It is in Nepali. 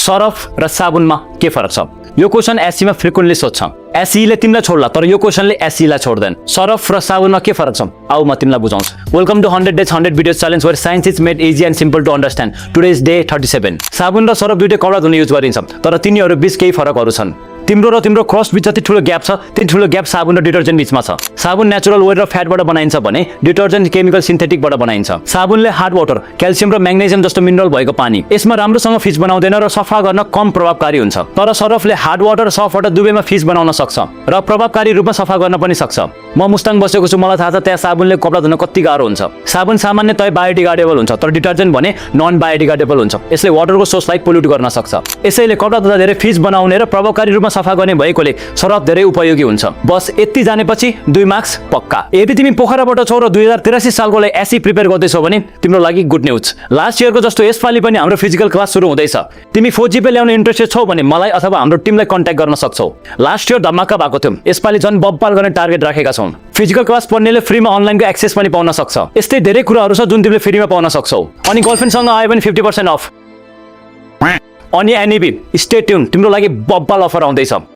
सरफ र साबुनमा के फरक छ? यो क्वेशन एससीमा फ्रिक्वेन्टली सोध्छ। एससीले तिमीलाई छोड्ला तर यो क्वेशनले एससीलाई छोड्दैन। सरफ र साबुनमा के फरक छ? आऊ म तिमीलाई बुझाउँछु। Welcome to 100 days 100 videos challenge where science is made easy and simple to understand. Today is day 37. साबुन र सरफ दुईटै कपडा धुन युज गरिन्छ तर तिनीहरू बीच केही फरकहरू छन्। तिम्रो र तिम्रो क्रस बीच जति ठुलो ग्याप छ त्यति ठुलो ग्याप साबुन र डिटर्जेन्ट बीचमा छ। साबुन नेचुरल वेट र फ्याटबाट बनाइन्छ भने डिटर्जेन्ट केमिकल सिन्थेटिकबाट बनाइन्छ। साबुनले हार्ड वाटर, क्याल्सियम र म्याग्नेसियम जस्तो मिनरल भएको पानी यसमा राम्रोसँग फिस बनाउँदैन र सफा गर्न कम प्रभावकारी हुन्छ। तर सरफले हार्ड वाटर र सफ्ट वाटर दुवैमा फिस बनाउन सक्छ र प्रभावकारी रूपमा सफा गर्न पनि सक्छ। म मुस्ताङ बसेको छु, मलाई थाहा छ त्यहाँ साबुनले कपडा धुन कति गाह्रो हुन्छ। साबुन सामान्यतया बायोडिग्रेडेबल हुन्छ तर डिटर्जेन्ट भने नन बायोडिग्रेडेबल हुन्छ। यसले वाटरको सोर्सलाई पोल्युट गर्न सक्छ। यसैले कपडा धुँदा धेरै फिस बनाउने र प्रभावकारी रूपमा सफा गर्ने भएकोले सरफ धेरै उपयोगी हुन्छ। बस यति जानेपछि 2 मार्क्स पक्का। यदि तिमी पोखराबाट छौ र 2083 सालको लागि एससी प्रिपेयर गर्दैछौ भने तिम्रो लागि गुड न्यूज। लास्ट इयरको जस्तो यसपालि पनि हाम्रो फिजिकल क्लास सुरु हुँदैछ। तिमी 4GPA ल्याउन इन्ट्रेस्टेड छौ भने मलाई अथवा हाम्रो टिमलाई कन्ट्याक्ट गर्न सक्छौ। लास्ट इयर धमाका भएको थियो, यसपालि झन् बब्बाल गर्ने टार्गेट राखेका छौं। फिजिकल क्लास पढ्नेले फ्रीमा अनलाइनको एक्सेस पनि पाउन सक्छ। यस्तै धेरै कुराहरू छ जुन तिमीले फ्रीमा पाउन सक्छौ। अनि गर्लफ्रेन्डसँग आयो भने 50% अफ। अनि एनईबी स्टे ट्युन, तिम्रो लागि बब्बाल अफर आउँदैछ।